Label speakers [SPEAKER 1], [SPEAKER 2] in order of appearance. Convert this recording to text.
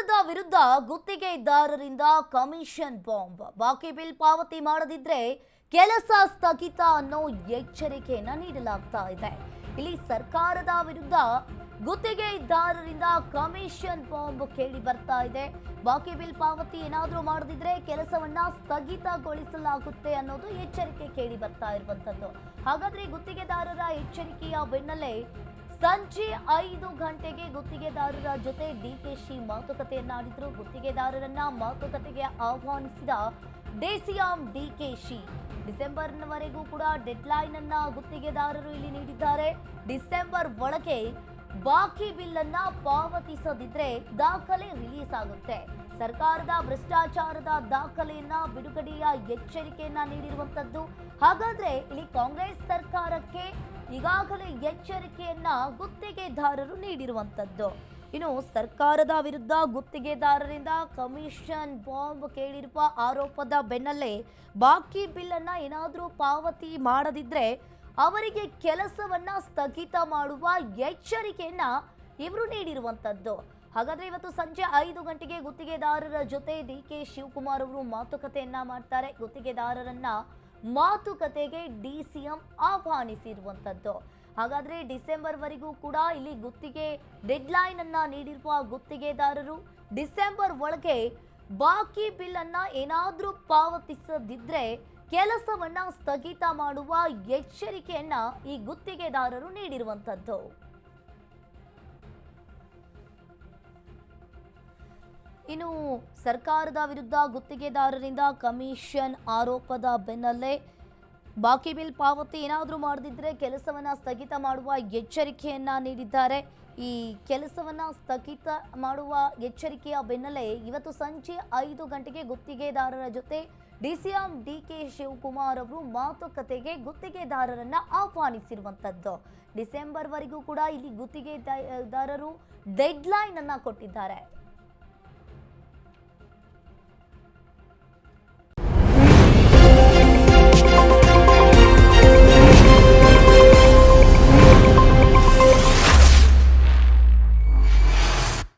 [SPEAKER 1] ಸರ್ಕಾರದ ವಿರುದ್ಧ ಗುತ್ತಿಗೆದಾರರಿಂದ commission bomb. ಬಾಕಿ ಬಿಲ್ ಪಾವತಿ ಮಾಡದಿದ್ರೆ ಕೆಲಸ ಸ್ಥಗಿತ ಅನ್ನೋ ಎಚ್ಚರಿಕೆಯನ್ನ ನೀಡಲಾಗ್ತಾ ಇದೆ. ಇಲ್ಲಿ ಸರ್ಕಾರದ ವಿರುದ್ಧ ಗುತ್ತಿಗೆದಾರರಿಂದ ಕಮಿಷನ್ ಬಾಂಬ್ ಕೇಳಿ ಬರ್ತಾ ಇದೆ. ಬಾಕಿ ಬಿಲ್ ಪಾವತಿ ಏನಾದರೂ ಮಾಡದಿದ್ರೆ ಕೆಲಸವನ್ನ ಸ್ಥಗಿತಗೊಳಿಸಲಾಗುತ್ತೆ ಅನ್ನೋದು ಎಚ್ಚರಿಕೆ ಕೇಳಿ ಬರ್ತಾ ಇರುವಂತದ್ದು. ಹಾಗಾದ್ರೆ ಗುತ್ತಿಗೆದಾರರ ಎಚ್ಚರಿಕೆಯ ಬೆನ್ನಲ್ಲೇ ಸಂಜೆ 5 ಗಂಟೆಗೆ ಗುತ್ತಿಗೆದಾರರ ಜೊತೆ ಡಿಕೆಶಿ ಮಾತುಕತೆಯನ್ನಾಡಿದ್ರು. ಗುತ್ತಿಗೆದಾರರನ್ನ ಮಾತುಕತೆಗೆ ಆಹ್ವಾನಿಸಿದ ಡಿಸಿಎಂ ಡಿಕೆಶಿ ಡಿಸೆಂಬರ್ವರೆಗೂ ಕೂಡ ಡೆಡ್ಲೈನ್ ಅನ್ನ ಗುತ್ತಿಗೆದಾರರು ಇಲ್ಲಿ ನೀಡಿದ್ದಾರೆ. ಡಿಸೆಂಬರ್ ಒಳಗೆ ಬಾಕಿ ಬಿಲ್ ಅನ್ನ ಪಾವತಿಸದಿದ್ರೆ ದಾಖಲೆ ರಿಲೀಸ್ ಆಗುತ್ತೆ. ಸರ್ಕಾರದ ಭ್ರಷ್ಟಾಚಾರದ ದಾಖಲೆಯನ್ನ ಬಿಡುಗಡೆಯ ಎಚ್ಚರಿಕೆಯನ್ನ ನೀಡಿರುವಂತದ್ದು. ಹಾಗಾದ್ರೆ ಇಲ್ಲಿ ಕಾಂಗ್ರೆಸ್ ಸರ್ಕಾರಕ್ಕೆ ಈಗಾಗಲೇ ಎಚ್ಚರಿಕೆಯನ್ನ ಗುತ್ತಿಗೆದಾರರು ನೀಡಿರುವಂತದ್ದು. ಇನ್ನು ಸರ್ಕಾರದ ವಿರುದ್ಧ ಗುತ್ತಿಗೆದಾರರಿಂದ ಕಮಿಷನ್ ಬಾಂಬ್ ಕೇಳಿರುವ ಆರೋಪದ ಬೆನ್ನಲ್ಲೇ ಬಾಕಿ ಬಿಲ್ ಅನ್ನ ಏನಾದರೂ ಪಾವತಿ ಮಾಡದಿದ್ರೆ ಅವರಿಗೆ ಕೆಲಸವನ್ನ ಸ್ಥಗಿತ ಮಾಡುವ ಎಚ್ಚರಿಕೆಯನ್ನ ಇವರು ನೀಡಿರುವಂತದ್ದು. ಹಾಗಾದ್ರೆ ಇವತ್ತು ಸಂಜೆ 5 ಗಂಟೆಗೆ ಗುತ್ತಿಗೆದಾರರ ಜೊತೆ ಡಿಕೆ ಶಿವಕುಮಾರ್ ಅವರು ಮಾತುಕತೆಯನ್ನ ಮಾಡ್ತಾರೆ. ಗುತ್ತಿಗೆದಾರರನ್ನ ಮಾತುಕತೆಗೆ ಡಿಸಿಎಂ ಆಹ್ವಾನಿಸಿರುವಂತದ್ದು. ಹಾಗಾದ್ರೆ ಡಿಸೆಂಬರ್ವರೆಗೂ ಕೂಡ ಇಲ್ಲಿ ಗುತ್ತಿಗೆ ಡೆಡ್ಲೈನ್ ಅನ್ನ ನೀಡಿರುವ ಗುತ್ತಿಗೆದಾರರು ಡಿಸೆಂಬರ್ ಒಳಗೆ ಬಾಕಿ ಬಿಲ್ ಅನ್ನ ಏನಾದ್ರೂ ಪಾವತಿಸದಿದ್ರೆ ಕೆಲಸವನ್ನ ಸ್ಥಗಿತ ಮಾಡುವ ಎಚ್ಚರಿಕೆಯನ್ನ ಈ ಗುತ್ತಿಗೆದಾರರು ನೀಡಿರುವಂತದ್ದು. ಇನ್ನು ಸರ್ಕಾರದ ವಿರುದ್ಧ ಗುತ್ತಿಗೆದಾರರಿಂದ ಕಮಿಷನ್ ಆರೋಪದ ಬೆನ್ನಲ್ಲೇ ಬಾಕಿ ಬಿಲ್ ಪಾವತಿ ಏನಾದರೂ ಮಾಡದಿದ್ರೆ ಕೆಲಸವನ್ನ ಸ್ಥಗಿತ ಮಾಡುವ ಎಚ್ಚರಿಕೆಯನ್ನ ನೀಡಿದ್ದಾರೆ. ಈ ಕೆಲಸವನ್ನ ಸ್ಥಗಿತ ಮಾಡುವ ಎಚ್ಚರಿಕೆಯ ಬೆನ್ನಲ್ಲೇ ಇವತ್ತು ಸಂಜೆ 5 ಗಂಟೆಗೆ ಗುತ್ತಿಗೆದಾರರ ಜೊತೆ ಡಿಸಿಎಂ ಡಿಕೆ ಶಿವಕುಮಾರ್ ಅವರು ಮಾತುಕತೆಗೆ ಗುತ್ತಿಗೆದಾರರನ್ನ ಆಹ್ವಾನಿಸಿರುವಂತದ್ದು. ಡಿಸೆಂಬರ್ವರೆಗೂ ಕೂಡ ಇಲ್ಲಿ ಗುತ್ತಿಗೆದಾರರು ಡೆಡ್ಲೈನ್ ಅನ್ನ ಕೊಟ್ಟಿದ್ದಾರೆ.